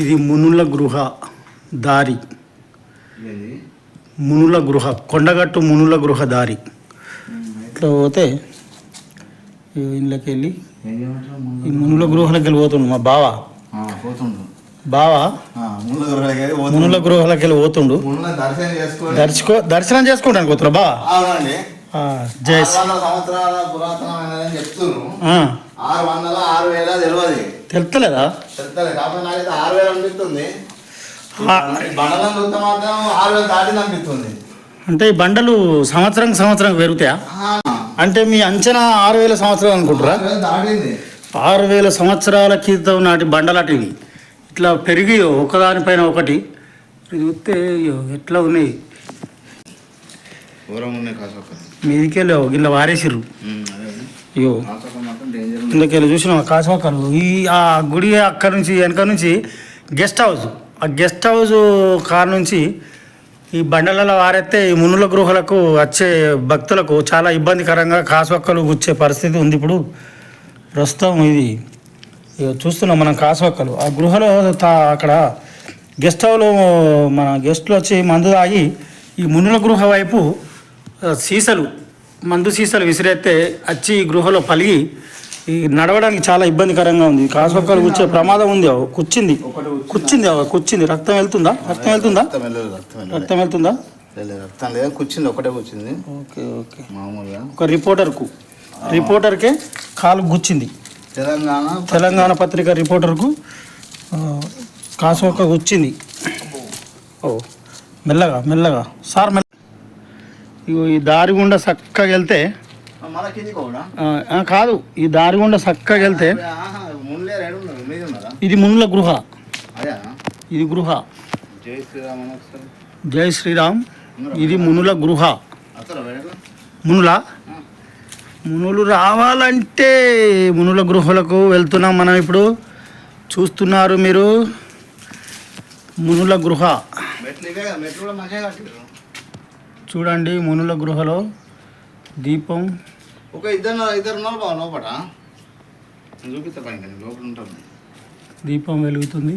ఇది మునుల గృహ దారి. మునుల గృహ, కొండగట్టు మునుల గృహ దారి. ఇట్లా పోతే ఇళ్ళకి వెళ్ళి ఈ మునుల గృహలకి వెళ్ళి పోతుండు మా బావ. మునుల గృహలకి వెళ్ళి పోతుండు. దర్శనం చేసుకుంటాను కూతురు బా. జై తెలుస్తలేదా? అంటే ఈ బండలు సంవత్సరం పెరుగుతాయా? అంటే మీ అంచనా 6000 సంవత్సరాలు అనుకుంటారా? 6000 సంవత్సరాల క్రితం నాటి బండలు అటు ఇవి ఇట్లా పెరిగి ఒకదానిపైన ఒకటి చూస్తే ఎట్లా ఉన్నాయి. మీదికెళ్ళి గిట్లా వారేసిర్రు. అయ్యో ఇందుకెళ్ళి చూసినా కాశమక్కలు. ఆ గుడి అక్కడి నుంచి వెనక నుంచి గెస్ట్ హౌస్, ఆ గెస్ట్ హౌస్ కార్ నుంచి ఈ బండలలో వారైతే ఈ మునుల గృహలకు వచ్చే భక్తులకు చాలా ఇబ్బందికరంగా కాశమక్కలు గుచ్చే పరిస్థితి ఉంది ఇప్పుడు ప్రస్తుతం. ఇది చూస్తున్నాం మనం కాశమక్కలు. ఆ గృహలో అక్కడ గెస్ట్ హౌస్లో మన గెస్టులు వచ్చి మందు తాగి ఈ మునుల గృహ వైపు మందు సీసాలు విసిరేస్తే వచ్చి ఈ గృహలో పలిగి ఈ నడవడానికి చాలా ఇబ్బందికరంగా ఉంది. కాశమక్కలు కూర్చే ప్రమాదం ఉంది. కూర్చింది. రక్తం వెళ్తుందా? కూర్చుంది, ఒకటే కూర్చుంది. ఓకే మామూలుగా ఒక రిపోర్టర్కే కాలు గుచ్చింది. తెలంగాణ పత్రిక రిపోర్టర్కు కాశమక్క గుచ్చింది. మెల్లగా సార్ ఈ దారి గుండా చక్కగా వెళ్తే కాదు, ఈ దారి గుండా చక్కగా వెళ్తే ఇది మునుల గృహ. ఇది గృహ. జై శ్రీరామ్. ఇది మునుల గృహ. మునులు రావాలంటే మునుల గృహలకు వెళ్తున్నాం మనం. ఇప్పుడు చూస్తున్నారు మీరు మునుల గృహ చూడండి. మునుల గృహలో దీపం దీపం వెలుగుతుంది.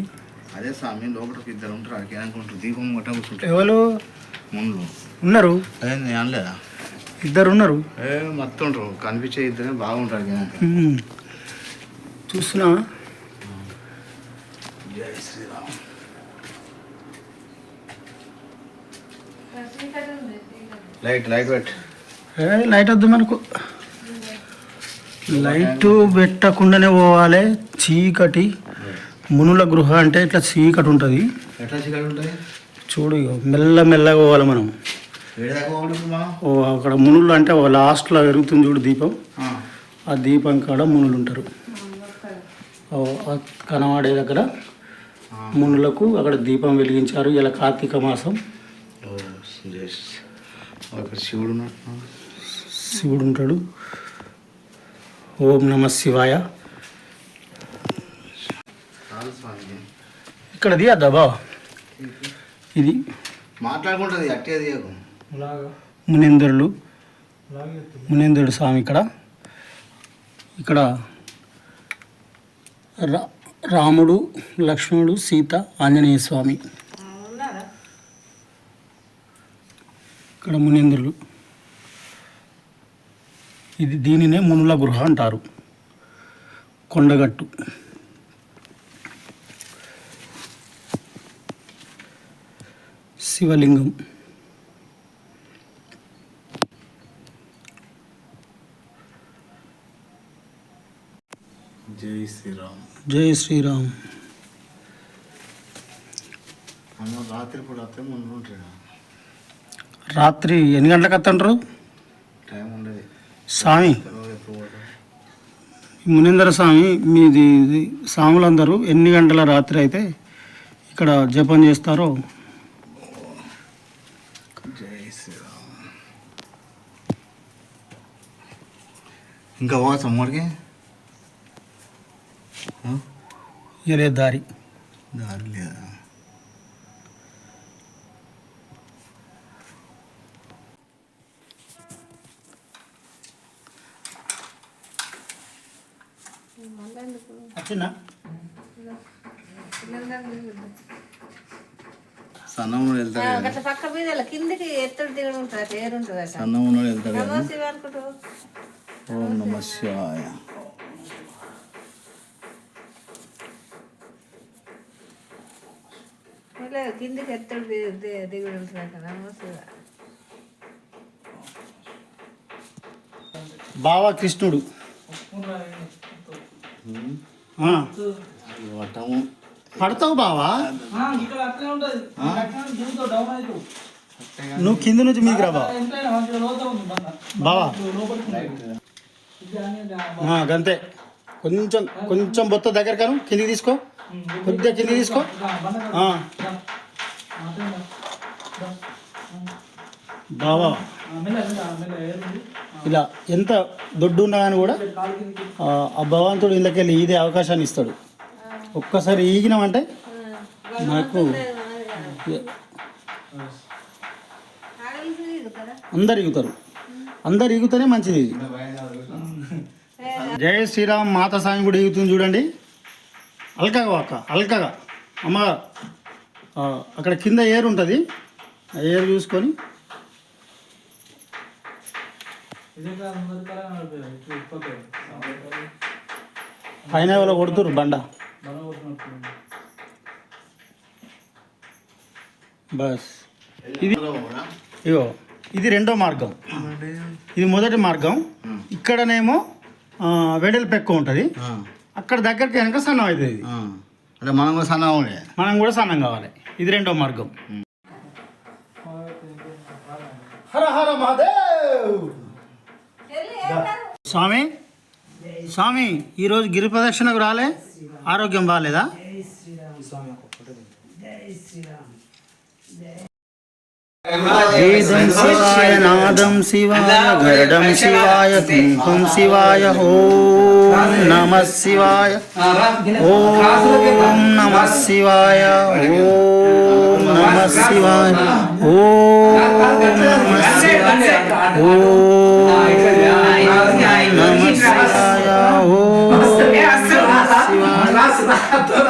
అదే స్వామి లోపలికి 2 ఉంటారు. దీపం ఎవరు ఉన్నారు? అనలేదా? 2 ఉన్నారు. మొత్తం ఉంటారు, కనిపించే 2 బాగుంటారు. చూస్తున్నా. జై శ్రీరామ్. లైట్ వద్దు మనకు. లైట్ పెట్టకుండానే పోవాలి. చీకటి. మునుల గృహ అంటే ఇట్లా చీకటి ఉంటుంది. చూడు మెల్లగా పోవాలి మనం. అక్కడ మునులు అంటే లాస్ట్లో పెరుగుతుంది చూడు దీపం. ఆ దీపం కాడ మునులు ఉంటారు. కనవాడే దగ్గర మునులకు అక్కడ దీపం వెలిగించారు. ఇలా కార్తీక మాసం. శివుడు ఉంటాడు. ఓం నమ శివాయ. ఇక్కడ తీయద్దా బా? ఇది మాట్లాడుకుంటుంది అట్టేది మునేంద్రుడు స్వామి. ఇక్కడ రాముడు, లక్ష్మణుడు, సీత, ఆంజనేయ స్వామి. ఇక్కడ మునేంద్రులు. దీనినే మునుల గృహ అంటారు. కొండగట్టు. శివలింగం. జై శ్రీరామ్. రాత్రి ఎన్ని గంటలకు వస్తుంటారు స్వామి? మునీంద్ర స్వామి మీది స్వాములందరూ ఎన్ని గంటల రాత్రి అయితే ఇక్కడ జపం చేస్తారో. ఇంకా పోవచ్చు అమ్మడికి. ఇదే దారి లేదా? వచ్చిందా? సన్నం ఉన్నోడు వెళ్తాడు కదా. అట్లా పక్క మీద కిందికి ఎత్తుడు దిగుడు ఉంటుంది అట్లా ఏరు ఉంటుంది అట్లా సన్నం ఉన్నోడు వెళ్తాడు కదా. శివ అనుకుంటూ ఓం నమ శివాయ. లేదు కిందికి ఎత్తుడు దిగుడు ఉంటుంది అట్లా నమో శివ. బావా కృష్ణుడు. ఆ, వటము పడతావు బావా, నువ్వు కింద నుంచి మీదికి రా బావా. బావా గంతే, కొంచెం కొంచెం బొత్త దగ్గర కాను, కిందికి తీసుకో, కొద్దిగా కిందికి తీసుకో. బావా ఇలా ఎంత దొడ్డు ఉన్నా కానీ కూడా ఆ భగవంతుడు ఇళ్ళకెళ్ళి ఇదే అవకాశాన్ని ఇస్తాడు. ఒక్కసారి ఈగినామంటే నాకు అందరు ఈగుతారు, అందరు ఈగుతూనే మంచిది. జయ శ్రీరామ్ మాత స్వామి కూడా ఈగుతుంది చూడండి. అల్కగా అక్క, అల్కగా అమ్మ. అక్కడ కింద ఏరు ఉంటుంది, ఆ ఏరు చూసుకొని పైన ఎవరో కొడుతురు బండ. బస్ ఇది ఇగో, ఇది రెండో మార్గం, ఇది మొదటి మార్గం. ఇక్కడనేమో వెడల్పు ఎక్కువ ఉంటుంది, అక్కడ దగ్గరికి కనుక సన్నం అవుతుంది. ఇది అంటే మనం కూడా సన్నం ఉండే, మనం కూడా సన్నం కావాలి. ఇది రెండో మార్గం. హర హర మహాదేవ్. స్వామి స్వామి, ఈరోజు గిరి ప్రదక్షిణకు రాలే, ఆరోగ్యం బాగాలేదా? వేదం శివాయ, నాదం శివాయ, గరుడం శివాయ, కుంభం శివాయ, ఓం నమ శివాయ, ఓం నమ శివాయ, ఓం నమ శివాయ, ఓం నమ శివాయ, ఓం నమ శివాయ, ఓం నమ శివాయ.